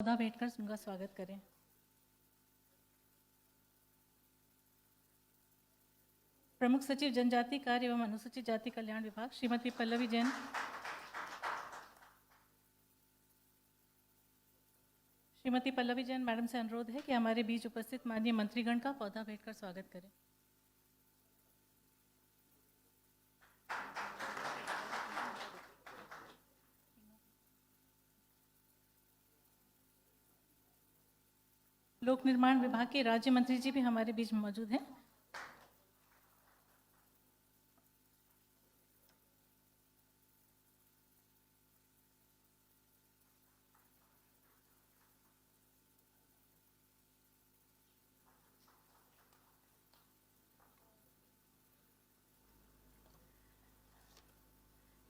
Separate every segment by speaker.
Speaker 1: पौधा भेंटकर उनका स्वागत करें। प्रमुख सचिव जनजाति कार्य एवं अनुसूचित जाति कल्याण विभाग श्रीमती पल्लवी जैन, मैडम से अनुरोध है कि हमारे बीच उपस्थित माननीय मंत्रीगण का पौधा भेंटकर स्वागत करें। लोक निर्माण विभाग के राज्य मंत्री जी भी हमारे बीच मौजूद हैं।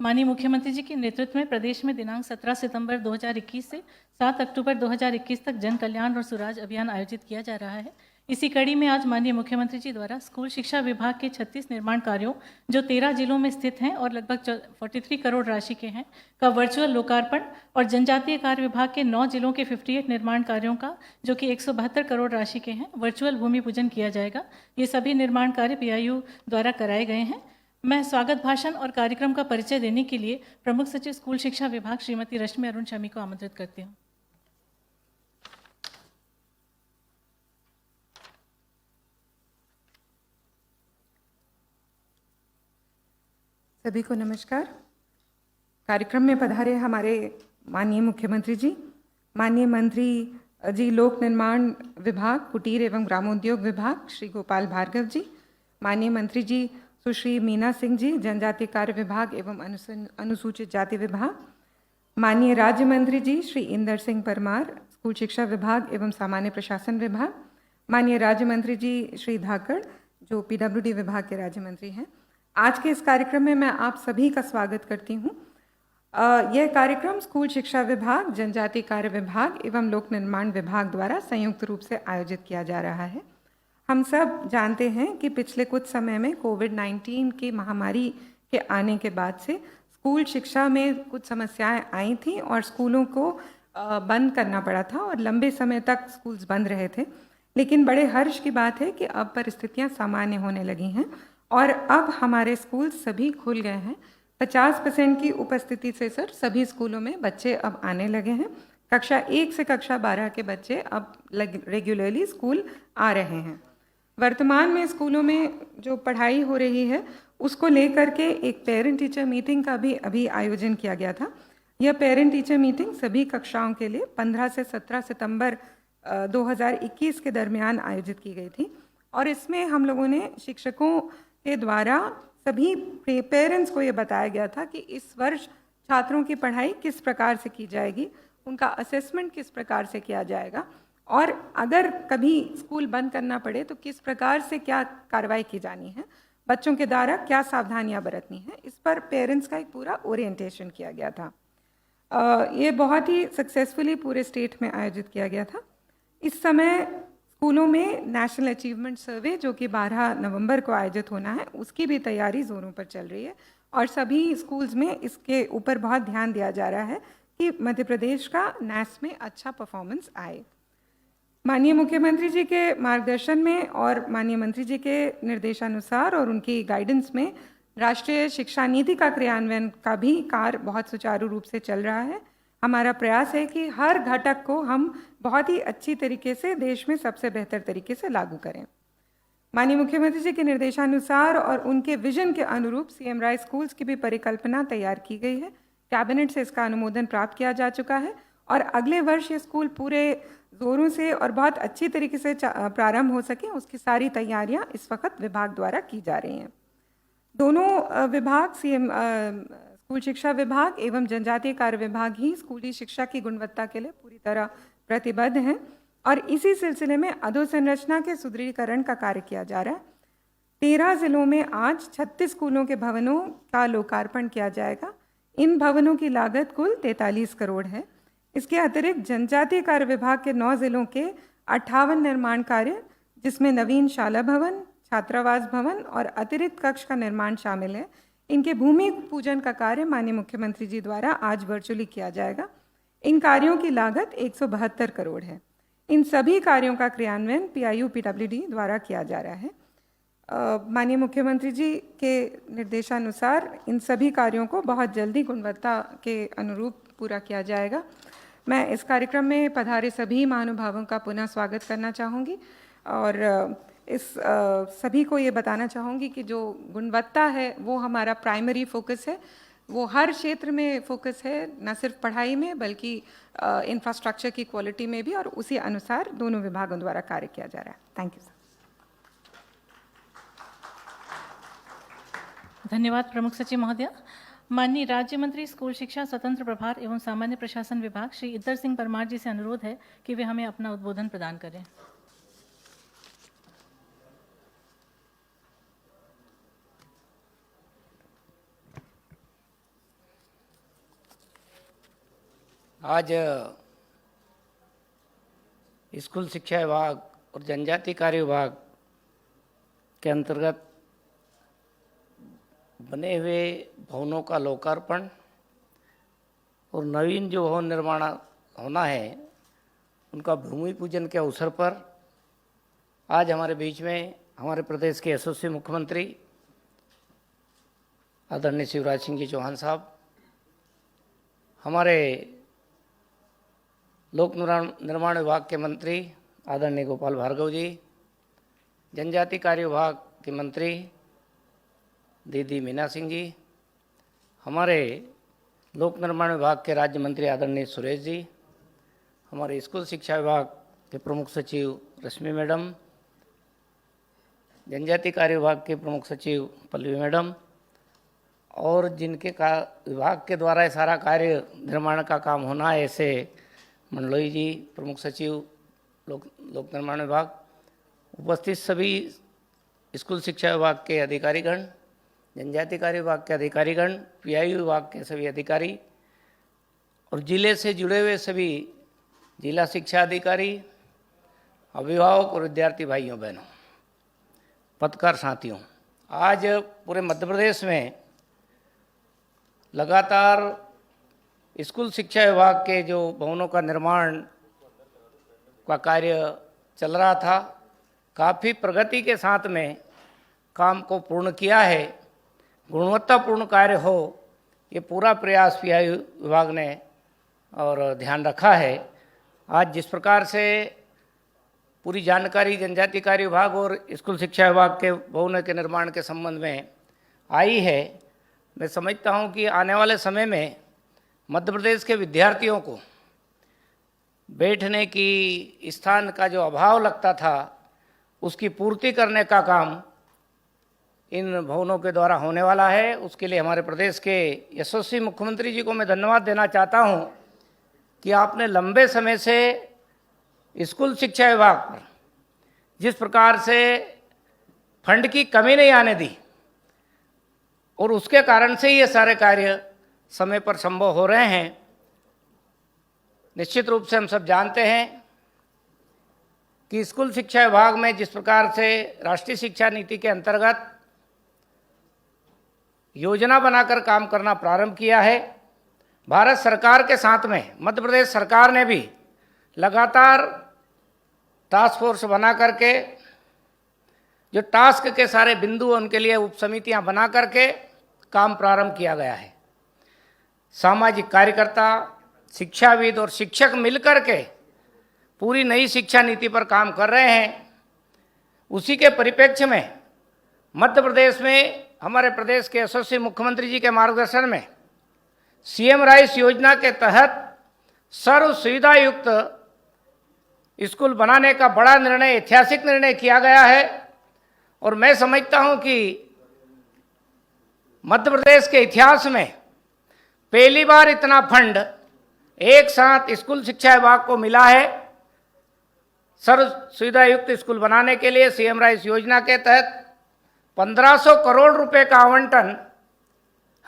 Speaker 1: माननीय मुख्यमंत्री जी के नेतृत्व में प्रदेश में दिनांक 17 सितंबर 2021 से 7 अक्टूबर 2021 तक जन कल्याण और सुराज अभियान आयोजित किया जा रहा है। इसी कड़ी में आज माननीय मुख्यमंत्री जी द्वारा स्कूल शिक्षा विभाग के 36 निर्माण कार्यों जो 13 जिलों में स्थित हैं और लगभग 43 करोड़ राशि के हैं का वर्चुअल लोकार्पण और जनजातीय कार्य विभाग के 9 जिलों के 58 निर्माण कार्यों का जो कि 172 करोड़ राशि के हैं वर्चुअल भूमि पूजन किया जाएगा। ये सभी निर्माण कार्य PIU द्वारा कराए गए हैं। मैं स्वागत भाषण और कार्यक्रम का परिचय देने के लिए प्रमुख सचिव स्कूल शिक्षा विभाग श्रीमती रश्मि अरुण शमी को आमंत्रित करती हूँ।
Speaker 2: सभी को नमस्कार। कार्यक्रम में पधारे हमारे माननीय मुख्यमंत्री जी, माननीय मंत्री जी लोक निर्माण विभाग, कुटीर एवं ग्रामोद्योग विभाग श्री गोपाल भार्गव जी, माननीय मंत्री जी सुश्री मीना सिंह जी जनजातीय कार्य विभाग एवं अनुसूचित जाति विभाग, माननीय राज्य मंत्री जी श्री इंदर सिंह परमार स्कूल शिक्षा विभाग एवं सामान्य प्रशासन विभाग, माननीय राज्य मंत्री जी श्री धाकड़ जो PWD विभाग के राज्य मंत्री हैं। आज के इस कार्यक्रम में मैं आप सभी का स्वागत करती हूँ। यह कार्यक्रम स्कूल शिक्षा विभाग, जनजातीय कार्य विभाग एवं लोक निर्माण विभाग द्वारा संयुक्त रूप से आयोजित किया जा रहा है। हम सब जानते हैं कि पिछले कुछ समय में कोविड-19 की महामारी के आने के बाद से स्कूल शिक्षा में कुछ समस्याएं आई थी और स्कूलों को बंद करना पड़ा था और लंबे समय तक स्कूल्स बंद रहे थे। लेकिन बड़े हर्ष की बात है कि अब परिस्थितियां सामान्य होने लगी हैं और अब हमारे स्कूल सभी खुल गए हैं। 50% की उपस्थिति से सर सभी स्कूलों में बच्चे अब आने लगे हैं। कक्षा 1 से कक्षा 12 के बच्चे अब रेगुलरली स्कूल आ रहे हैं। वर्तमान में स्कूलों में जो पढ़ाई हो रही है उसको लेकर के एक पेरेंट टीचर मीटिंग का भी अभी आयोजन किया गया था। यह पेरेंट टीचर मीटिंग सभी कक्षाओं के लिए 15 से 17 सितंबर 2021 के दरमियान आयोजित की गई थी और इसमें हम लोगों ने शिक्षकों के द्वारा सभी पेरेंट्स को ये बताया गया था कि इस वर्ष छात्रों की पढ़ाई किस प्रकार से की जाएगी, उनका असेसमेंट किस प्रकार से किया जाएगा और अगर कभी स्कूल बंद करना पड़े तो किस प्रकार से क्या कार्रवाई की जानी है, बच्चों के द्वारा क्या सावधानियां बरतनी है, इस पर पेरेंट्स का एक पूरा ओरिएंटेशन किया गया था। ये बहुत ही सक्सेसफुली पूरे स्टेट में आयोजित किया गया था। इस समय स्कूलों में नेशनल अचीवमेंट सर्वे जो कि 12 नवंबर को आयोजित होना है उसकी भी तैयारी जोरों पर चल रही है और सभी स्कूल्स में इसके ऊपर बहुत ध्यान दिया जा रहा है कि मध्य प्रदेश का NAS में अच्छा परफॉर्मेंस आए। माननीय मुख्यमंत्री जी के मार्गदर्शन में और माननीय मंत्री जी के निर्देशानुसार और उनकी गाइडेंस में राष्ट्रीय शिक्षा नीति का क्रियान्वयन का भी कार्य बहुत सुचारू रूप से चल रहा है। हमारा प्रयास है कि हर घटक को हम बहुत ही अच्छी तरीके से देश में सबसे बेहतर तरीके से लागू करें। माननीय मुख्यमंत्री जी के निर्देशानुसार और उनके विजन के अनुरूप CM राय स्कूल्स की भी परिकल्पना तैयार की गई है। कैबिनेट से इसका अनुमोदन प्राप्त किया जा चुका है और अगले वर्ष ये स्कूल पूरे जोरों से और बहुत अच्छी तरीके से प्रारंभ हो सके उसकी सारी तैयारियां इस वक्त विभाग द्वारा की जा रही हैं। दोनों विभाग स्कूल शिक्षा विभाग एवं जनजातीय कार्य विभाग ही स्कूली शिक्षा की गुणवत्ता के लिए पूरी तरह प्रतिबद्ध हैं और इसी सिलसिले में अधोसंरचना के सुदृढ़ीकरण का कार्य किया जा रहा है। 13 जिलों में आज 36 स्कूलों के भवनों का लोकार्पण किया जाएगा। इन भवनों की लागत कुल 43 करोड़ है। इसके अतिरिक्त जनजातीय कार्य विभाग के 9 जिलों के 58 निर्माण कार्य जिसमें नवीन शाला भवन, छात्रावास भवन और अतिरिक्त कक्ष का निर्माण शामिल है, इनके भूमि पूजन का कार्य माननीय मुख्यमंत्री जी द्वारा आज वर्चुअली किया जाएगा। इन कार्यों की लागत 172 करोड़ है। इन सभी कार्यों का क्रियान्वयन पीआईयू पीडब्ल्यूडी द्वारा किया जा रहा है। माननीय मुख्यमंत्री जी के निर्देशानुसार इन सभी कार्यों को बहुत जल्दी गुणवत्ता के अनुरूप पूरा किया जाएगा। मैं इस कार्यक्रम में पधारे सभी महानुभावों का पुनः स्वागत करना चाहूँगी और इस सभी को ये बताना चाहूँगी कि जो गुणवत्ता है वो हमारा प्राइमरी फोकस है। वो हर क्षेत्र में फोकस है, न सिर्फ पढ़ाई में बल्कि इंफ्रास्ट्रक्चर की क्वालिटी में भी, और उसी अनुसार दोनों विभागों द्वारा कार्य किया जा रहा है। Thank you sir.
Speaker 1: धन्यवाद प्रमुख सचिव महोदया। माननीय राज्य मंत्री स्कूल शिक्षा स्वतंत्र प्रभार एवं सामान्य प्रशासन विभाग श्री इद्दर सिंह परमार जी से अनुरोध है कि वे हमें अपना उद्बोधन प्रदान करें।
Speaker 3: आज स्कूल शिक्षा विभाग और जनजाति कार्य विभाग के अंतर्गत बने हुए भवनों का लोकार्पण और नवीन जो भवन निर्माण होना है उनका भूमि पूजन के अवसर पर आज हमारे बीच में हमारे प्रदेश के यशस्वी मुख्यमंत्री आदरणीय शिवराज सिंह जी चौहान साहब, हमारे लोक निर्माण विभाग के मंत्री आदरणीय गोपाल भार्गव जी, जनजाति कार्य विभाग के मंत्री दीदी मीना सिंह जी, हमारे लोक निर्माण विभाग के राज्य मंत्री आदरणीय सुरेश जी, हमारे स्कूल शिक्षा विभाग के प्रमुख सचिव रश्मि मैडम, जनजाति कार्य विभाग के प्रमुख सचिव पल्लवी मैडम, और जिनके विभाग के द्वारा ये सारा कार्य निर्माण का काम होना है, ऐसे मंडलोई जी प्रमुख सचिव लोक निर्माण विभाग, उपस्थित सभी स्कूल शिक्षा विभाग के अधिकारीगण, जनजाति कार्य विभाग के अधिकारीगण, पीआईयू विभाग के सभी अधिकारी और जिले से जुड़े हुए सभी जिला शिक्षा अधिकारी, अभिभावक और विद्यार्थी भाइयों बहनों, पत्रकार साथियों, आज पूरे मध्य प्रदेश में लगातार स्कूल शिक्षा विभाग के जो भवनों का निर्माण का कार्य चल रहा था, काफ़ी प्रगति के साथ में काम को पूर्ण किया है। गुणवत्तापूर्ण कार्य हो, ये पूरा प्रयास पीआईयू विभाग ने और ध्यान रखा है। आज जिस प्रकार से पूरी जानकारी जनजाति कार्य विभाग और स्कूल शिक्षा विभाग के भवनों के निर्माण के संबंध में आई है, मैं समझता हूँ कि आने वाले समय में मध्य प्रदेश के विद्यार्थियों को बैठने की स्थान का जो अभाव लगता था, उसकी पूर्ति करने का काम इन भवनों के द्वारा होने वाला है। उसके लिए हमारे प्रदेश के यशस्वी मुख्यमंत्री जी को मैं धन्यवाद देना चाहता हूं कि आपने लंबे समय से स्कूल शिक्षा विभाग पर जिस प्रकार से फंड की कमी नहीं आने दी, और उसके कारण से ये सारे कार्य समय पर संभव हो रहे हैं। निश्चित रूप से हम सब जानते हैं कि स्कूल शिक्षा विभाग में जिस प्रकार से राष्ट्रीय शिक्षा नीति के अंतर्गत योजना बनाकर काम करना प्रारंभ किया है, भारत सरकार के साथ में मध्य प्रदेश सरकार ने भी लगातार टास्क फोर्स बना करके जो टास्क के सारे बिंदु उनके लिए उप समितियां बना करके काम प्रारंभ किया गया है। सामाजिक कार्यकर्ता, शिक्षाविद और शिक्षक मिलकर के पूरी नई शिक्षा नीति पर काम कर रहे हैं। उसी के परिप्रेक्ष्य में मध्य प्रदेश में हमारे प्रदेश के यशस्वी मुख्यमंत्री जी के मार्गदर्शन में सीएम राइस योजना के तहत सर्व सुविधा युक्त स्कूल बनाने का बड़ा निर्णय, ऐतिहासिक निर्णय किया गया है। और मैं समझता हूं कि मध्य प्रदेश के इतिहास में पहली बार इतना फंड एक साथ स्कूल शिक्षा विभाग को मिला है सर्व सुविधा युक्त स्कूल बनाने के लिए। सीएम राइस योजना के तहत 1500 करोड़ रुपए का आवंटन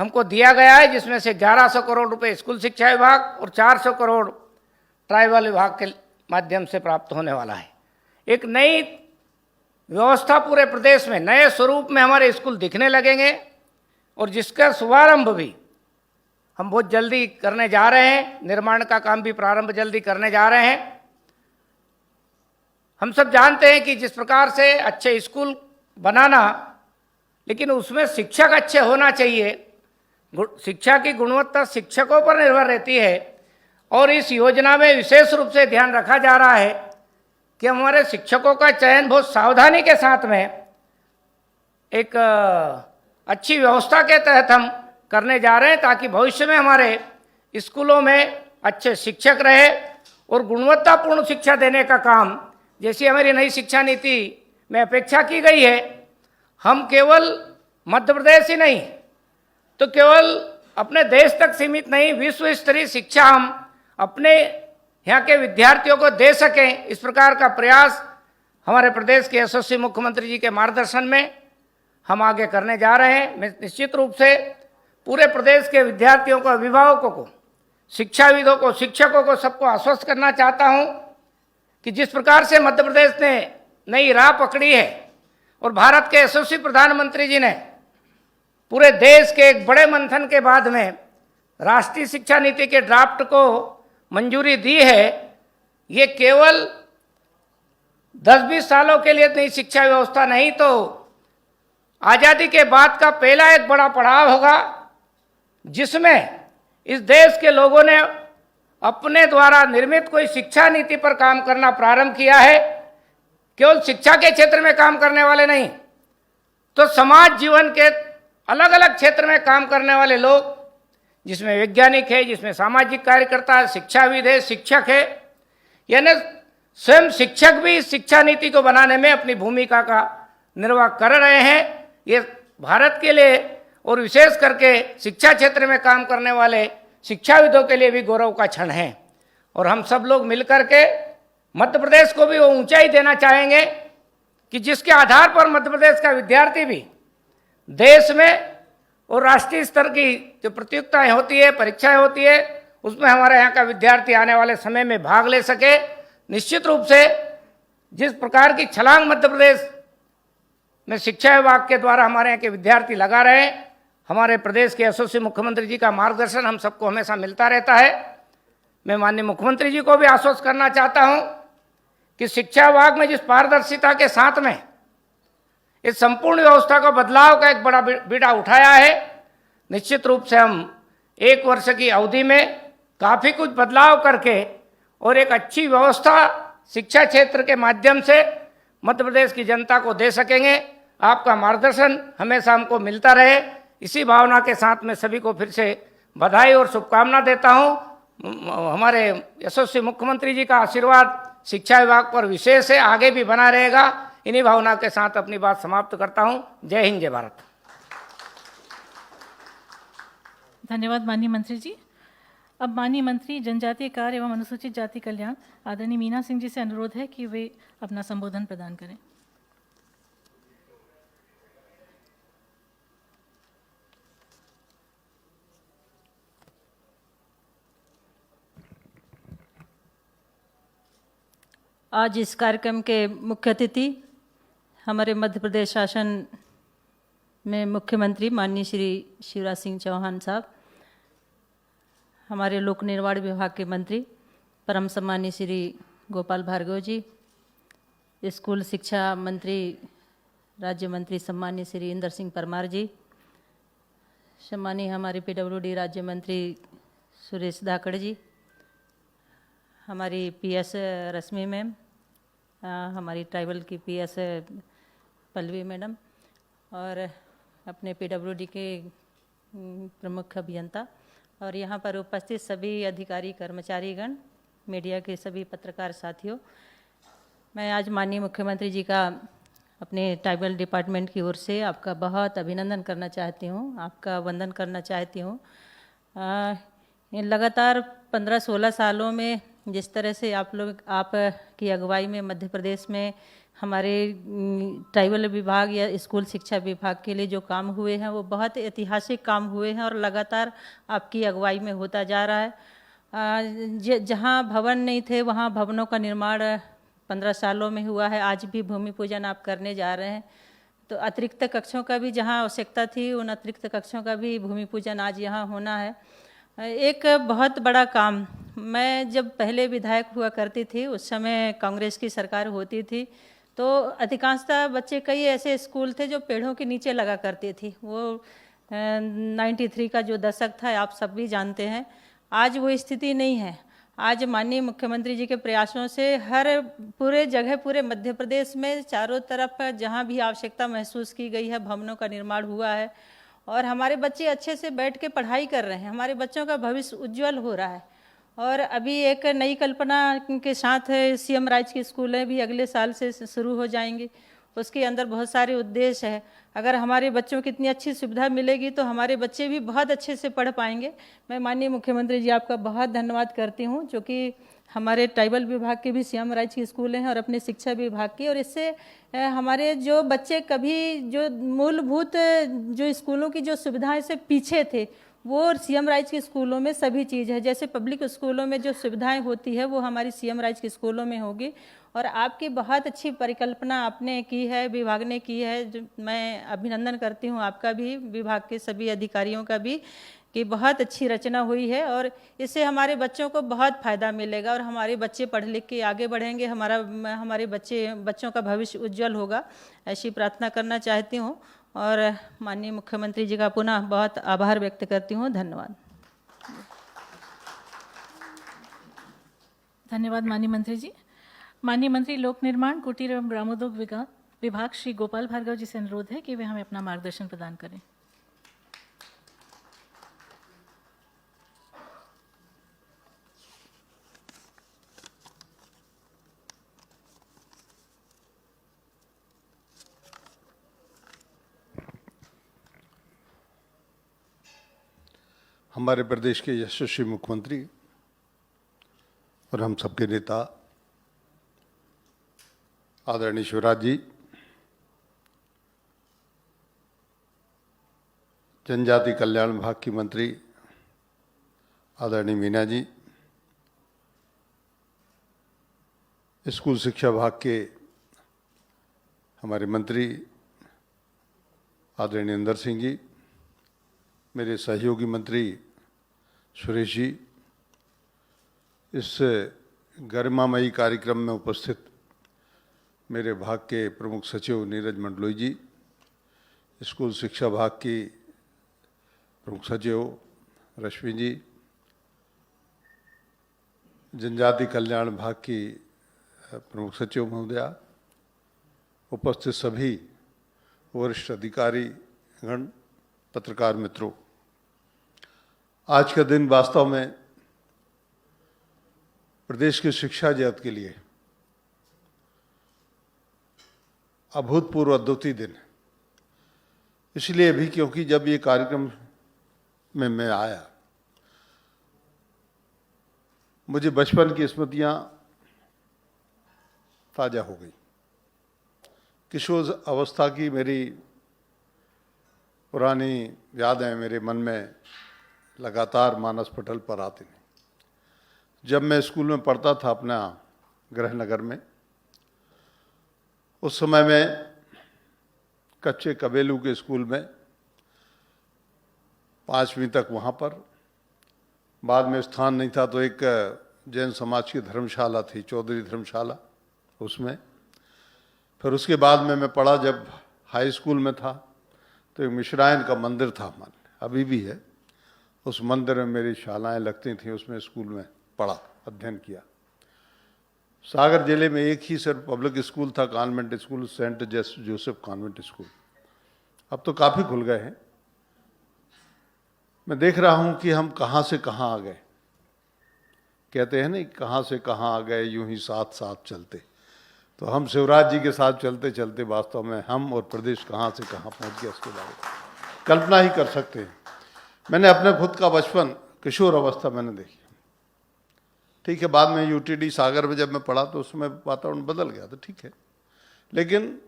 Speaker 3: हमको दिया गया है, जिसमें से 1100 करोड़ रुपए स्कूल शिक्षा विभाग और 400 करोड़ ट्राइबल विभाग के माध्यम से प्राप्त होने वाला है। एक नई व्यवस्था पूरे प्रदेश में नए स्वरूप में हमारे स्कूल दिखने लगेंगे और जिसका शुभारंभ भी हम बहुत जल्दी करने जा रहे हैं, निर्माण का काम भी प्रारंभ जल्दी करने जा रहे हैं। हम सब जानते हैं कि जिस प्रकार से अच्छे स्कूल बनाना, लेकिन उसमें शिक्षक अच्छे होना चाहिए। शिक्षा की गुणवत्ता शिक्षकों पर निर्भर रहती है और इस योजना में विशेष रूप से ध्यान रखा जा रहा है कि हमारे शिक्षकों का चयन बहुत सावधानी के साथ में एक अच्छी व्यवस्था के तहत हम करने जा रहे हैं, ताकि भविष्य में हमारे स्कूलों में अच्छे शिक्षक रहे और गुणवत्तापूर्ण शिक्षा देने का काम, जैसी हमारी नई शिक्षा नीति में अपेक्षा की गई है, हम केवल मध्य प्रदेश ही नहीं तो केवल अपने देश तक सीमित नहीं, विश्व स्तरीय शिक्षा हम अपने यहाँ के विद्यार्थियों को दे सकें, इस प्रकार का प्रयास हमारे प्रदेश के यशस्वी मुख्यमंत्री जी के मार्गदर्शन में हम आगे करने जा रहे हैं। मैं निश्चित रूप से पूरे प्रदेश के विद्यार्थियों को, अभिभावकों को, शिक्षाविदों को, शिक्षकों को, सबको आश्वस्त करना चाहता हूँ कि जिस प्रकार से मध्य प्रदेश ने नई राह पकड़ी है और भारत के यशस्वी प्रधानमंत्री जी ने पूरे देश के एक बड़े मंथन के बाद में राष्ट्रीय शिक्षा नीति के ड्राफ्ट को मंजूरी दी है, ये केवल 10-20 सालों के लिए नई शिक्षा व्यवस्था नहीं तो आज़ादी के बाद का पहला एक बड़ा पड़ाव होगा, जिसमें इस देश के लोगों ने अपने द्वारा निर्मित कोई शिक्षा नीति पर काम करना प्रारंभ किया है। केवल शिक्षा के क्षेत्र में काम करने वाले नहीं तो समाज जीवन के अलग अलग क्षेत्र में काम करने वाले लोग, जिसमें वैज्ञानिक है, जिसमें सामाजिक कार्यकर्ता है, शिक्षाविद है, शिक्षक है, यानी स्वयं शिक्षक भी इस शिक्षा नीति को बनाने में अपनी भूमिका का निर्वाह कर रहे हैं। ये भारत के लिए और विशेष करके शिक्षा क्षेत्र में काम करने वाले शिक्षाविदों के लिए भी गौरव का क्षण है और हम सब लोग मिलकर के मध्य प्रदेश को भी वो ऊंचाई देना चाहेंगे कि जिसके आधार पर मध्य प्रदेश का विद्यार्थी भी देश में और राष्ट्रीय स्तर की जो प्रतियोगिताएं होती है, परीक्षाएं होती है, उसमें हमारे यहाँ का विद्यार्थी आने वाले समय में भाग ले सके। निश्चित रूप से जिस प्रकार की छलांग मध्य प्रदेश में शिक्षा विभाग के द्वारा हमारे यहाँ के विद्यार्थी लगा रहे हैं, हमारे प्रदेश के यशस्वी मुख्यमंत्री जी का मार्गदर्शन हम सबको हमेशा मिलता रहता है। मैं माननीय मुख्यमंत्री जी को भी आश्वस्त करना चाहता हूँ कि शिक्षा विभाग में जिस पारदर्शिता के साथ में इस संपूर्ण व्यवस्था को बदलाव का एक बड़ा बीड़ा उठाया है, निश्चित रूप से हम 1 वर्ष की अवधि में काफ़ी कुछ बदलाव करके और एक अच्छी व्यवस्था शिक्षा क्षेत्र के माध्यम से मध्य प्रदेश की जनता को दे सकेंगे। आपका मार्गदर्शन हमेशा हमको मिलता रहे, इसी भावना के साथ में सभी को फिर से बधाई और शुभकामना देता हूँ। हमारे यशस्वी मुख्यमंत्री जी का आशीर्वाद शिक्षा विभाग पर विशेष है, आगे भी बना रहेगा। इन्हीं भावना के साथ अपनी बात समाप्त करता हूँ। जय हिंद, जय भारत।
Speaker 1: धन्यवाद माननीय मंत्री जी। अब माननीय मंत्री जनजातीय कार्य एवं अनुसूचित जाति कल्याण आदरणीय मीना सिंह जी से अनुरोध है कि वे अपना संबोधन प्रदान करें।
Speaker 4: आज इस कार्यक्रम के मुख्य अतिथि हमारे मध्य प्रदेश शासन में मुख्यमंत्री माननीय श्री शिवराज सिंह चौहान साहब, हमारे लोक निर्माण विभाग के मंत्री परम सम्मानीय श्री गोपाल भार्गव जी, स्कूल शिक्षा मंत्री राज्य मंत्री सम्मानीय श्री इंदर सिंह परमार जी, सम्मानीय हमारे PWD राज्य मंत्री सुरेश धाकड़ जी, हमारी PS रश्मि मैम, हमारी ट्राइबल की PS पल्लवी मैडम और अपने PWD के प्रमुख अभियंता और यहाँ पर उपस्थित सभी अधिकारी कर्मचारीगण, मीडिया के सभी पत्रकार साथियों, मैं आज माननीय मुख्यमंत्री जी का अपने ट्राइबल डिपार्टमेंट की ओर से आपका बहुत अभिनंदन करना चाहती हूँ, आपका वंदन करना चाहती हूँ। लगातार 15-16 सालों में जिस तरह से आप की अगुवाई में मध्य प्रदेश में हमारे ट्राइबल विभाग या स्कूल शिक्षा विभाग के लिए जो काम हुए हैं वो बहुत ऐतिहासिक काम हुए हैं और लगातार आपकी अगुवाई में होता जा रहा है। जहाँ भवन नहीं थे वहाँ भवनों का निर्माण 15 सालों में हुआ है। आज भी भूमि पूजन आप करने जा रहे हैं, तो अतिरिक्त कक्षों का भी जहाँ आवश्यकता थी उन अतिरिक्त कक्षों का भी भूमि पूजन आज यहाँ होना है। एक बहुत बड़ा काम, मैं जब पहले विधायक हुआ करती थी उस समय कांग्रेस की सरकार होती थी, तो अधिकांशतः बच्चे, कई ऐसे स्कूल थे जो पेड़ों के नीचे लगा करते थे। वो 93 का जो दशक था, आप सब भी जानते हैं। आज वो स्थिति नहीं है। आज माननीय मुख्यमंत्री जी के प्रयासों से हर पूरे जगह, पूरे मध्य प्रदेश में चारों तरफ जहाँ भी आवश्यकता महसूस की गई है, भवनों का निर्माण हुआ है और हमारे बच्चे अच्छे से बैठ के पढ़ाई कर रहे हैं। हमारे बच्चों का भविष्य उज्जवल हो रहा है। और अभी एक नई कल्पना के साथ सीएम राइज की स्कूलें भी अगले साल से शुरू हो जाएंगी। उसके अंदर बहुत सारे उद्देश्य है। अगर हमारे बच्चों को इतनी अच्छी सुविधा मिलेगी तो हमारे बच्चे भी बहुत अच्छे से पढ़ पाएंगे। मैं माननीय मुख्यमंत्री जी आपका बहुत धन्यवाद करती हूँ, जो कि हमारे ट्राइबल विभाग के भी सीएम राइज की स्कूल हैं और अपने शिक्षा विभाग की, और इससे हमारे जो बच्चे कभी जो मूलभूत जो स्कूलों की जो सुविधाएं से पीछे थे, वो सीएम राइज के स्कूलों में सभी चीज़ है। जैसे पब्लिक स्कूलों में जो सुविधाएं होती है वो हमारी सीएम राइज के स्कूलों में होगी। और आपकी बहुत अच्छी परिकल्पना आपने की है, विभाग ने की है, जो मैं अभिनंदन करती हूँ आपका भी, विभाग के सभी अधिकारियों का भी, कि बहुत अच्छी रचना हुई है और इससे हमारे बच्चों को बहुत फ़ायदा मिलेगा और हमारे बच्चे पढ़ लिख के आगे बढ़ेंगे। हमारे बच्चों का भविष्य उज्जवल होगा, ऐसी प्रार्थना करना चाहती हूँ। और माननीय मुख्यमंत्री जी का पुनः बहुत आभार व्यक्त करती हूँ। धन्यवाद।
Speaker 1: धन्यवाद माननीय मंत्री जी। माननीय मंत्री लोक निर्माण, कुटीर एवं ग्रामोद्योग विभाग श्री गोपाल भार्गव जी से अनुरोध है कि वे हमें अपना मार्गदर्शन प्रदान करें।
Speaker 5: हमारे प्रदेश के यशस्वी मुख्यमंत्री और हम सबके नेता आदरणीय शिवराज जी, जनजाति कल्याण विभाग की मंत्री आदरणीय मीना जी, स्कूल शिक्षा विभाग के हमारे मंत्री आदरणीय इंदर सिंह जी, मेरे सहयोगी मंत्री सुरेश जी, इस गरिमामयी कार्यक्रम में उपस्थित मेरे विभाग के प्रमुख सचिव नीरज मंडलोई जी, स्कूल शिक्षा विभाग की प्रमुख सचिव रश्मि जी, जनजाति कल्याण विभाग की प्रमुख सचिव महोदया, उपस्थित सभी वरिष्ठ अधिकारी गण, पत्रकार मित्रों, आज का दिन वास्तव में प्रदेश के शिक्षा जगत के लिए अभूतपूर्व अद्वितीय दिन है। इसलिए भी क्योंकि जब ये कार्यक्रम में मैं आया, मुझे बचपन की स्मृतियां ताजा हो गई। किशोर अवस्था की मेरी पुरानी यादें मेरे मन में लगातार मानस पटल पर आती हैं। जब मैं स्कूल में पढ़ता था अपना गृहनगर में, उस समय में कच्चे कबेलू के स्कूल में 5वीं तक वहाँ पर, बाद में स्थान नहीं था तो एक जैन समाज की धर्मशाला थी, चौधरी धर्मशाला, उसमें। फिर उसके बाद में मैं पढ़ा, जब हाई स्कूल में था तो एक मिश्रायन का मंदिर था हमारे, अभी भी है। उस मंदिर में मेरी शालाएं लगती थीं, उसमें स्कूल में पढ़ा, अध्ययन किया। सागर जिले में एक ही सिर्फ पब्लिक स्कूल था, convent school, Saint Joseph convent school. अब तो काफ़ी खुल गए हैं। मैं देख रहा हूं कि हम कहाँ से कहाँ आ गए। कहते हैं ना, कहाँ से कहाँ आ गए, यूं ही साथ साथ चलते। तो हम शिवराज जी के साथ चलते चलते वास्तव में हम और प्रदेश कहाँ से कहाँ पहुँच गया, इसके बारे में कल्पना ही कर सकते हैं। मैंने अपने खुद का बचपन, किशोर अवस्था मैंने देखी। ठीक है, बाद में यूटीडी सागर में जब मैं पढ़ा तो उसमें वातावरण बदल गया, तो ठीक है। लेकिन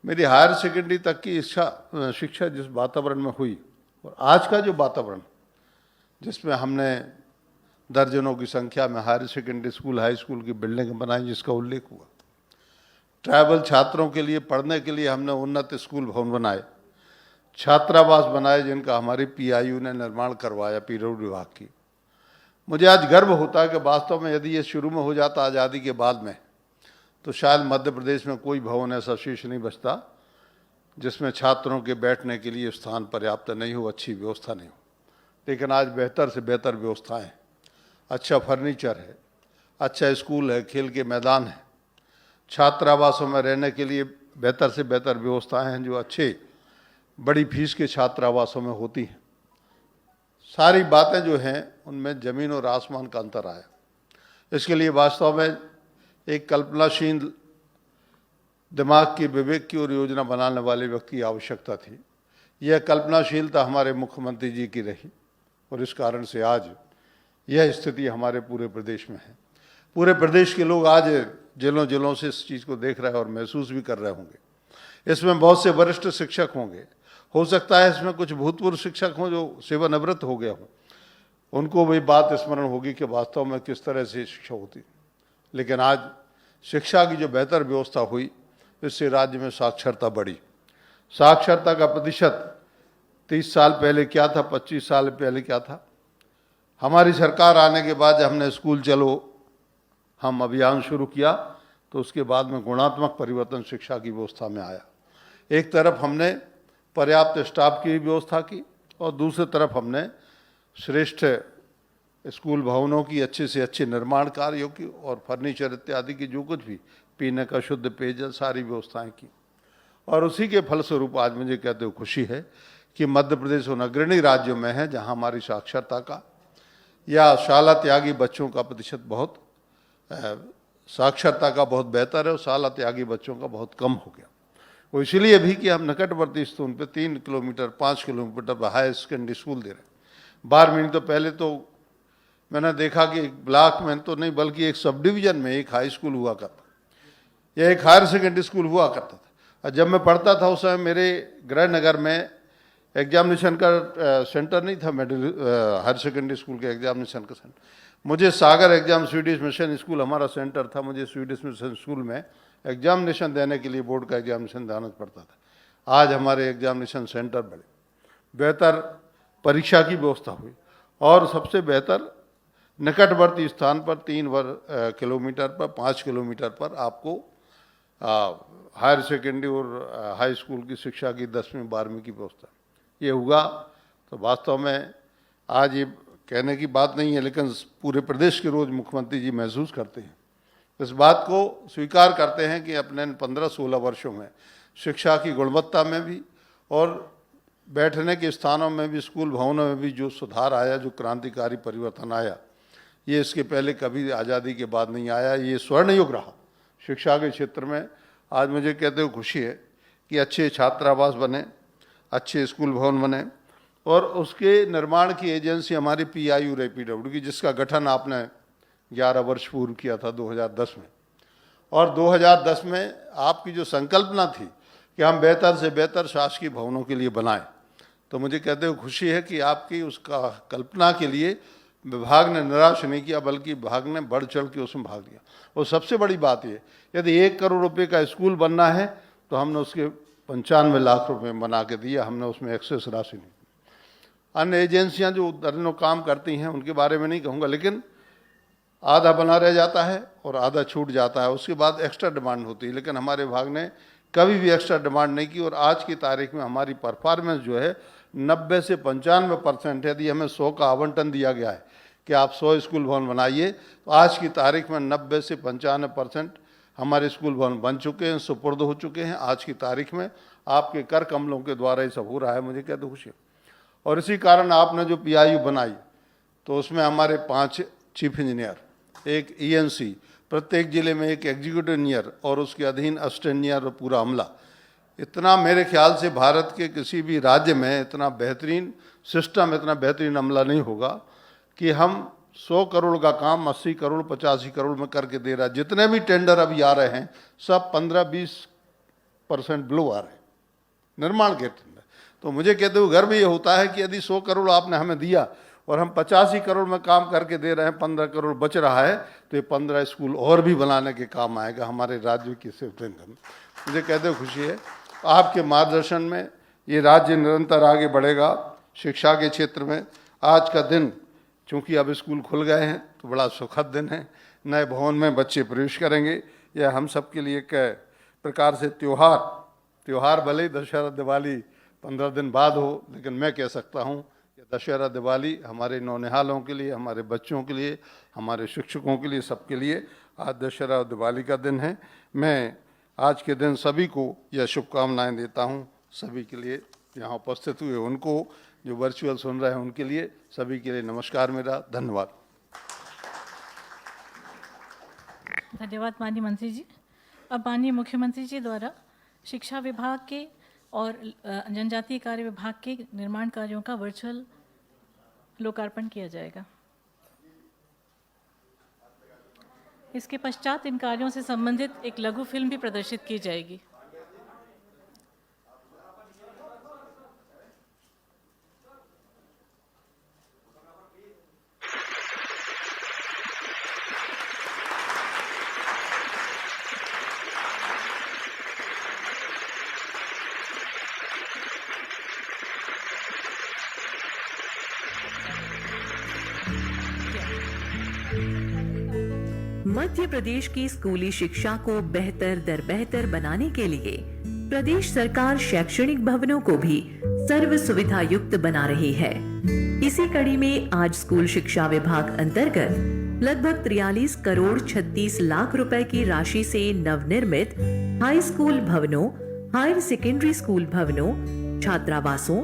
Speaker 5: मेरी हायर सेकेंडरी तक की शिक्षा जिस वातावरण में हुई, और आज का जो वातावरण जिसमें हमने दर्जनों की संख्या में higher secondary school, high school की बिल्डिंग बनाई, जिसका उल्लेख हुआ, ट्राइबल छात्रों के लिए पढ़ने के लिए हमने उन्नत स्कूल भवन बनाए, छात्रावास बनाए, जिनका हमारी पीआईयू ने निर्माण करवाया, पीडब्ल्यू विभाग की। मुझे आज गर्व होता है कि वास्तव में यदि ये शुरू में हो जाता आज़ादी के बाद में, तो शायद मध्य प्रदेश में कोई भवन ऐसा शेष नहीं बचता जिसमें छात्रों के बैठने के लिए स्थान पर्याप्त नहीं हो, अच्छी व्यवस्था नहीं हो। लेकिन आज बेहतर से बेहतर व्यवस्थाएं हैं, अच्छा फर्नीचर है, अच्छा स्कूल है, खेल के मैदान है, छात्रावासों में रहने के लिए बेहतर से बेहतर व्यवस्थाएं हैं जो अच्छे बड़ी फीस के छात्रावासों में होती हैं। सारी बातें जो हैं उनमें ज़मीन और आसमान का अंतर आया। इसके लिए वास्तव में एक कल्पनाशील दिमाग की, विवेक की और योजना बनाने वाले व्यक्ति की आवश्यकता थी। यह कल्पनाशीलता हमारे मुख्यमंत्री जी की रही और इस कारण से आज यह स्थिति हमारे पूरे प्रदेश में है। पूरे प्रदेश के लोग आज जिलों जिलों से इस चीज़ को देख रहे हैं और महसूस भी कर रहे होंगे। इसमें बहुत से वरिष्ठ शिक्षक होंगे, हो सकता है इसमें कुछ भूतपूर्व शिक्षक हों जो सेवानिवृत्त हो गए हों, उनको वही बात स्मरण होगी कि वास्तव में किस तरह से शिक्षा होती। लेकिन आज शिक्षा की जो बेहतर व्यवस्था हुई, इससे राज्य में साक्षरता बढ़ी। साक्षरता का प्रतिशत 30 साल पहले क्या था, 25 साल पहले क्या था। हमारी सरकार आने के बाद हमने स्कूल चलो हम अभियान शुरू किया, तो उसके बाद में गुणात्मक परिवर्तन शिक्षा की व्यवस्था में आया। एक तरफ हमने पर्याप्त स्टाफ की व्यवस्था की और दूसरी तरफ हमने श्रेष्ठ स्कूल भवनों की अच्छे से अच्छे निर्माण कार्यों की और फर्नीचर इत्यादि की, जो कुछ भी पीने का शुद्ध पेयजल, सारी व्यवस्थाएं की। और उसी के फलस्वरूप आज मुझे कहते हुए खुशी है कि मध्य प्रदेश उन अग्रणी राज्यों में है जहां हमारी साक्षरता का या शाला त्यागी बच्चों का प्रतिशत बहुत साक्षरता का बहुत बेहतर है और शाला त्यागी बच्चों का बहुत कम हो गया। वो इसलिए भी कि हम निकटवर्ती स्थान पे 3 किलोमीटर 5 किलोमीटर पर हाई सेकेंडरी स्कूल दे रहे हैं। 12 महीने तो पहले तो मैंने देखा कि एक ब्लॉक में तो नहीं बल्कि एक सब डिवीजन में एक हाई स्कूल हुआ करता या एक हायर सेकेंडरी स्कूल हुआ करता था। और जब मैं पढ़ता था उस समय मेरे गृहनगर में एग्जामिनेशन का सेंटर नहीं था, हायर सेकेंडरी स्कूल के एग्जामिनेशन का सेंटर। मुझे सागर एग्जाम स्वीडिश मिशन स्कूल हमारा सेंटर था, मुझे स्वीडिश मिशन स्कूल में एग्जामिनेशन देने के लिए बोर्ड का एग्जामिनेशन देना पड़ता था। आज हमारे एग्जामिनेशन सेंटर बड़े, बेहतर परीक्षा की व्यवस्था हुई और सबसे बेहतर निकटवर्ती स्थान पर 3 किलोमीटर पर 5 किलोमीटर पर आपको हायर सेकेंडरी और हाई स्कूल की शिक्षा की 10वीं 12वीं की व्यवस्था ये हुआ। तो वास्तव में आज ये कहने की बात नहीं है, लेकिन पूरे प्रदेश के रोज मुख्यमंत्री जी महसूस करते हैं, इस बात को स्वीकार करते हैं कि अपने 15-16 वर्षों में शिक्षा की गुणवत्ता में भी और बैठने के स्थानों में भी, स्कूल भवनों में भी जो सुधार आया, जो क्रांतिकारी परिवर्तन आया, ये इसके पहले कभी आज़ादी के बाद नहीं आया। ये स्वर्ण युग रहा शिक्षा के क्षेत्र में। आज मुझे कहते हुए खुशी है कि अच्छे छात्रावास बने, अच्छे स्कूल भवन बने और उसके निर्माण की एजेंसी हमारी PIU रेपीडब्ल्यू की, जिसका गठन आपने 11 वर्ष पूर्व किया था 2010 में। और 2010 में आपकी जो संकल्पना थी कि हम बेहतर से बेहतर शासकीय भवनों के लिए बनाएं, तो मुझे कहते हुए खुशी है कि आपकी उसका कल्पना के लिए विभाग ने निराश नहीं किया, बल्कि विभाग ने बढ़ चढ़ के उसमें भाग लिया। और सबसे बड़ी बात ये, यदि 1 करोड़ रुपए का स्कूल बनना है तो हमने उसके 95 लाख रुपए बना के दिया, हमने उसमें एक्सेस राशि नहीं। अन्य एजेंसियां जो दर्जनों काम करती हैं उनके बारे में नहीं कहूँगा, लेकिन आधा बना रह जाता है और आधा छूट जाता है, उसके बाद एक्स्ट्रा डिमांड होती है। लेकिन हमारे विभाग ने कभी भी एक्स्ट्रा डिमांड नहीं की और आज की तारीख में हमारी परफॉर्मेंस जो है 90 से 95% है। यदि हमें 100 का आवंटन दिया गया है कि आप 100 स्कूल भवन बनाइए, तो आज की तारीख में 90 से 95% हमारे स्कूल भवन बन चुके हैं, सुपुर्द हो चुके हैं। आज की तारीख में आपके कर कमलों के द्वारा ये सब हो रहा है, मुझे क्या तो खुशी है। और इसी कारण आपने जो PIU बनाई, तो उसमें हमारे 5 चीफ इंजीनियर, एक ENC, प्रत्येक जिले में एक एग्जीक्यूटिव इंजीनियर और उसके अधीन असिस्टेंट इंजीनियर और पूरा अमला। इतना मेरे ख्याल से भारत के किसी भी राज्य में इतना बेहतरीन सिस्टम, इतना बेहतरीन अमला नहीं होगा कि हम 100 करोड़ का काम 80 करोड़ 85 करोड़ में करके दे रहा है। जितने भी टेंडर अभी आ रहे हैं सब 15-20% बिलो आ रहे हैं निर्माण के टेंडर। तो मुझे कहते हुए गर्व ये होता है कि यदि 100 करोड़ आपने हमें दिया और हम 85 करोड़ में काम करके दे रहे हैं, 15 करोड़ बच रहा है, तो ये 15 स्कूल और भी बनाने के काम आएगा हमारे राज्य की सिर्फ। मुझे कहते हुए खुशी है आपके मार्गदर्शन में ये राज्य निरंतर आगे बढ़ेगा शिक्षा के क्षेत्र में। आज का दिन चूँकि अब स्कूल खुल गए हैं तो बड़ा सुखद दिन है। नए भवन में बच्चे प्रवेश करेंगे। यह हम सब के लिए एक प्रकार से त्यौहार भले ही दशहरा दिवाली 15 दिन बाद हो, लेकिन मैं कह सकता हूँ कि दशहरा दिवाली हमारे नौनिहालों के लिए, हमारे बच्चों के लिए, हमारे शिक्षकों के लिए, सबके लिए आज दशहरा और दिवाली का दिन है। मैं आज के दिन सभी को यह शुभकामनाएं देता हूँ। सभी के लिए, यहाँ उपस्थित हुए उनको, जो वर्चुअल सुन रहे हैं उनके लिए, सभी के लिए नमस्कार मेरा। धन्यवाद।
Speaker 1: धन्यवाद माननीय मंत्री जी। अब माननीय मुख्यमंत्री जी द्वारा शिक्षा विभाग के और जनजातीय कार्य विभाग के निर्माण कार्यों का वर्चुअल लोकार्पण किया जाएगा। इसके पश्चात इन कार्यों से संबंधित एक लघु फिल्म भी प्रदर्शित की जाएगी।
Speaker 6: मध्य प्रदेश की स्कूली शिक्षा को बेहतर दर बेहतर बनाने के लिए प्रदेश सरकार शैक्षणिक भवनों को भी सर्व सुविधा युक्त बना रही है। इसी कड़ी में आज स्कूल शिक्षा विभाग अंतर्गत लगभग 43 करोड़ 36 लाख रुपए की राशि से नवनिर्मित हाई स्कूल भवनों, हायर सेकेंडरी स्कूल भवनों, छात्रावासों